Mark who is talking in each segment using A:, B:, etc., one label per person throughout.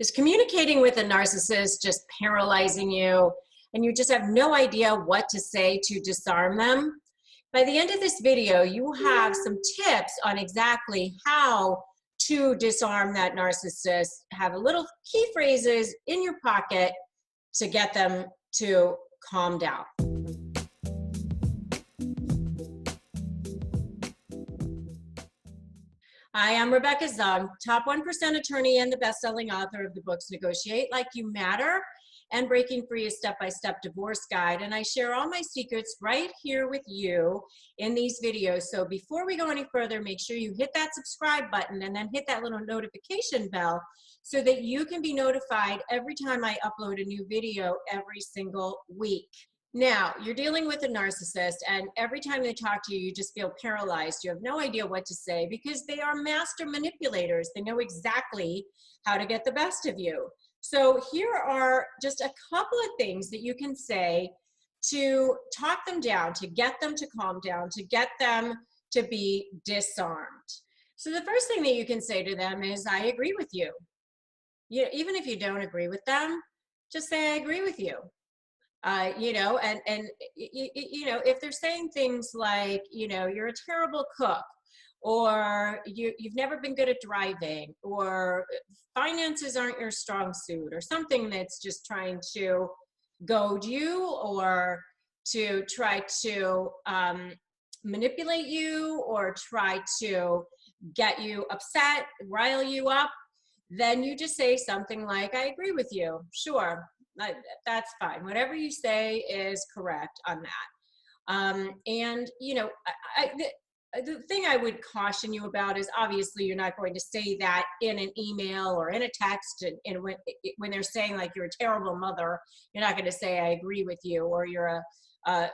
A: Is communicating with a narcissist just paralyzing you and you just have no idea what to say to disarm them? By the end of this video, you have some tips on exactly how to disarm that narcissist. Have a little key phrases in your pocket to get them to calm down. Hi, I'm Rebecca Zung, top 1% attorney and the best-selling author of the books Negotiate Like You Matter and Breaking Free, a Step-by-Step Divorce Guide. And I share all my secrets right here with you in these videos. So before we go any further, make sure you hit that subscribe button and then hit that little notification bell so that you can be notified every time I upload a new video every single week. Now, you're dealing with a narcissist, and every time they talk to you, you just feel paralyzed. You have no idea what to say because they are master manipulators. They know exactly how to get the best of you. So here are just a couple of things that you can say to talk them down, to get them to calm down, to get them to be disarmed. So the first thing that you can say to them is, I agree with you. Even if you don't agree with them, just say, I agree with you. If they're saying things like, you're a terrible cook, or you've never been good at driving, or finances aren't your strong suit, or something that's just trying to goad you or to try to manipulate you or try to get you upset, rile you up, then you just say something like, I agree with you. Sure. That's fine. Whatever you say is correct on that. The thing I would caution you about is obviously you're not going to say that in an email or in a text. And when they're saying like you're a terrible mother, you're not going to say I agree with you, or you're an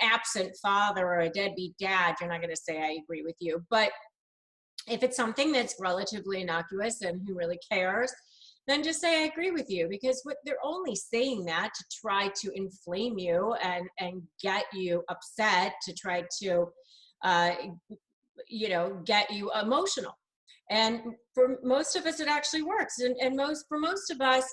A: absent father or a deadbeat dad. You're not going to say I agree with you. But if it's something that's relatively innocuous and who really cares, then just say I agree with you, because they're only saying that to try to inflame you and get you upset, to try to get you emotional. And for most of us it actually works, and for most of us,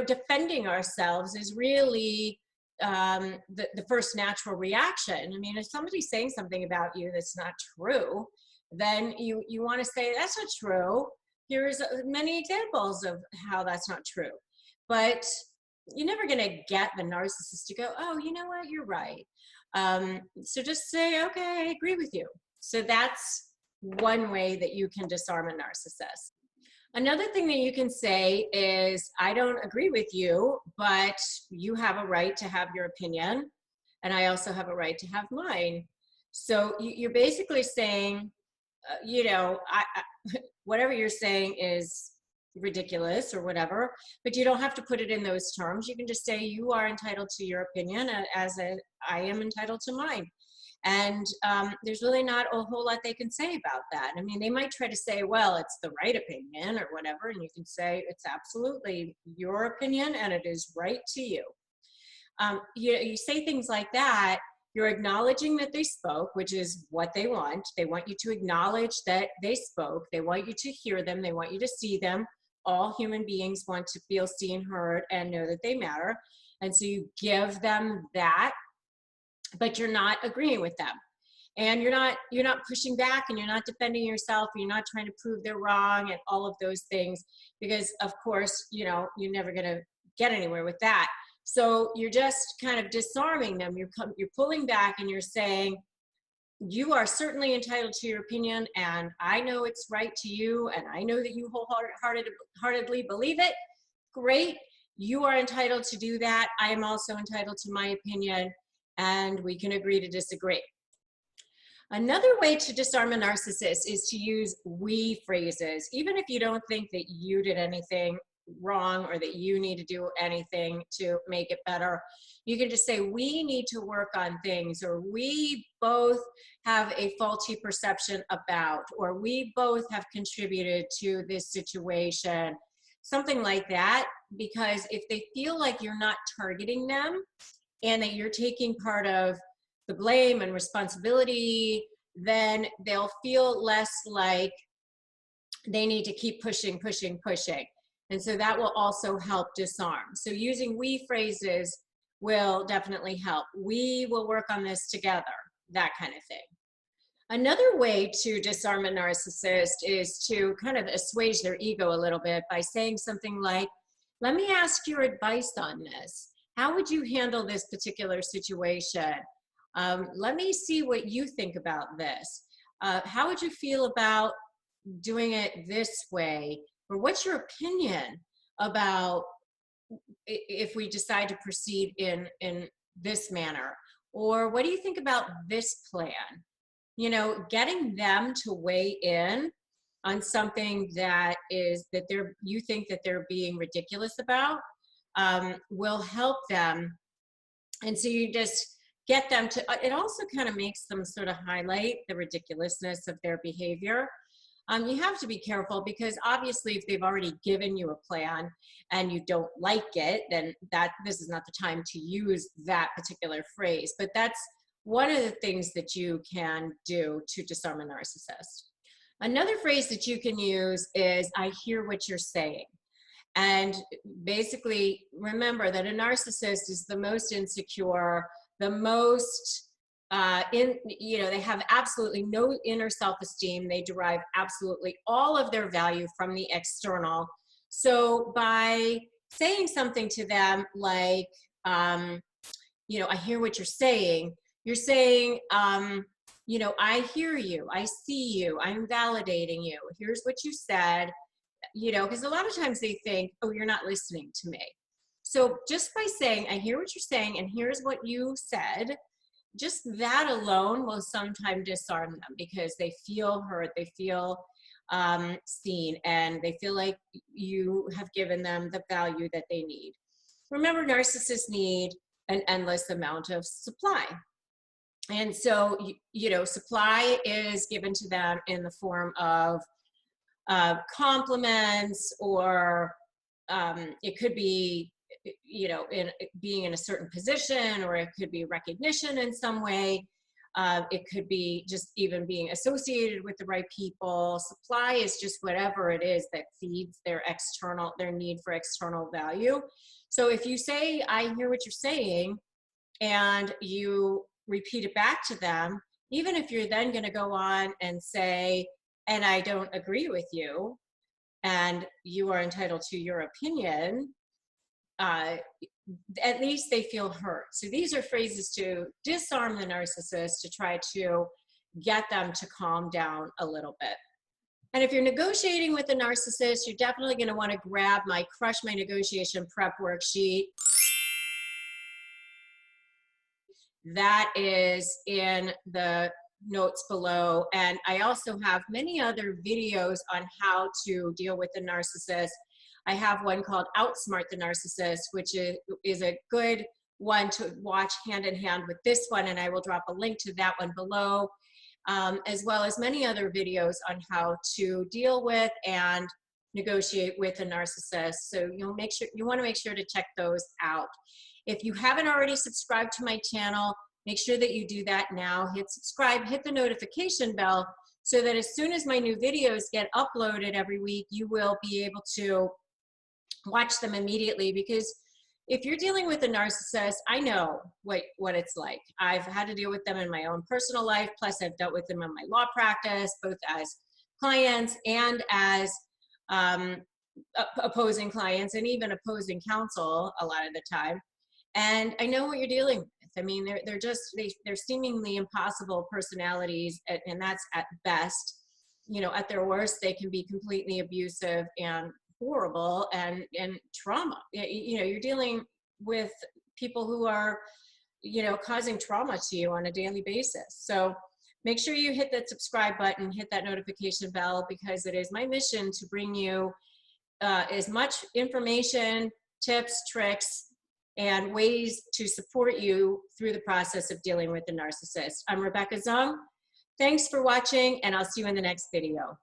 A: defending ourselves is really the first natural reaction. I mean, if somebody's saying something about you that's not true, then you want to say that's not true. Here's many examples of how that's not true. But you're never going to get the narcissist to go, oh, you know what, you're right. So just say, okay, I agree with you. So that's one way that you can disarm a narcissist. Another thing that you can say is, I don't agree with you, but you have a right to have your opinion, and I also have a right to have mine. So you're basically saying, whatever you're saying is ridiculous or whatever, but you don't have to put it in those terms. You can just say you are entitled to your opinion I am entitled to mine. And there's really not a whole lot they can say about that. I mean, they might try to say, well, it's the right opinion or whatever, and you can say it's absolutely your opinion and it is right to you. You say things like that. You're acknowledging that they spoke, which is what they want. They want you to acknowledge that they spoke. They want you to hear them. They want you to see them. All human beings want to feel seen, heard, and know that they matter. And so you give them that, but you're not agreeing with them. And you're not pushing back, and you're not defending yourself. You're not trying to prove they're wrong and all of those things, because of course, you're never going to get anywhere with that. So you're just kind of disarming them. You're pulling back and you're saying, you are certainly entitled to your opinion, and I know it's right to you, and I know that you wholeheartedly believe it. Great. You are entitled to do that. I am also entitled to my opinion, and we can agree to disagree. Another way to disarm a narcissist is to use we phrases. Even if you don't think that you did anything wrong or that you need to do anything to make it better, you can just say, we need to work on things, or we both have a faulty perception about, or we both have contributed to this situation, something like that. Because if they feel like you're not targeting them and that you're taking part of the blame and responsibility, then they'll feel less like they need to keep pushing. And so that will also help disarm. So using we phrases will definitely help. We will work on this together, that kind of thing. Another way to disarm a narcissist is to kind of assuage their ego a little bit by saying something like, let me ask your advice on this. How would you handle this particular situation? Let me see what you think about this. How would you feel about doing it this way? Or what's your opinion about if we decide to proceed in this manner? Or what do you think about this plan? You know, getting them to weigh in on something that you think that they're being ridiculous about will help them. And so you just get them to, it also kind of makes them sort of highlight the ridiculousness of their behavior. You have to be careful because obviously if they've already given you a plan and you don't like it, then this is not the time to use that particular phrase. But that's one of the things that you can do to disarm a narcissist. Another phrase that you can use is, I hear what you're saying. And basically remember that a narcissist is the most insecure, the most they have absolutely no inner self-esteem. They derive absolutely all of their value from the external. So by saying something to them like, I hear what you're saying, I hear you, I see you, I'm validating you. Here's what you said, because a lot of times they think, oh, you're not listening to me. So just by saying, I hear what you're saying, and here's what you said, just that alone will sometimes disarm them because they feel heard, they feel seen, and they feel like you have given them the value that they need. Remember, narcissists need an endless amount of supply. And so, supply is given to them in the form of compliments, or it could be in being in a certain position, or it could be recognition in some way. It could be just even being associated with the right people. Supply is just whatever it is that feeds their need for external value. So if you say, I hear what you're saying, and you repeat it back to them, even if you're then going to go on and say, and I don't agree with you, and you are entitled to your opinion, at least they feel heard. So these are phrases to disarm the narcissist, to try to get them to calm down a little bit. And if you're negotiating with a narcissist, you're definitely going to want to grab my Crush My Negotiation Prep worksheet. That is in the notes below. And I also have many other videos on how to deal with the narcissist. I have one called Outsmart the Narcissist, which is a good one to watch hand in hand with this one, and I will drop a link to that one below, as well as many other videos on how to deal with and negotiate with a narcissist. So you want to make sure to check those out. If you haven't already subscribed to my channel, make sure that you do that now. Hit subscribe, hit the notification bell, so that as soon as my new videos get uploaded every week, you will be able to watch them immediately. Because if you're dealing with a narcissist, I know what it's like. I've had to deal with them in my own personal life, plus I've dealt with them in my law practice, both as clients and as opposing clients, and even opposing counsel a lot of the time. And I know what you're dealing with. I mean, they're seemingly impossible personalities, and that's at best. At their worst, they can be completely abusive and horrible and trauma. You're dealing with people who are, causing trauma to you on a daily basis. So make sure you hit that subscribe button, hit that notification bell, because it is my mission to bring you as much information, tips, tricks, and ways to support you through the process of dealing with the narcissist. I'm Rebecca Zung. Thanks for watching, and I'll see you in the next video.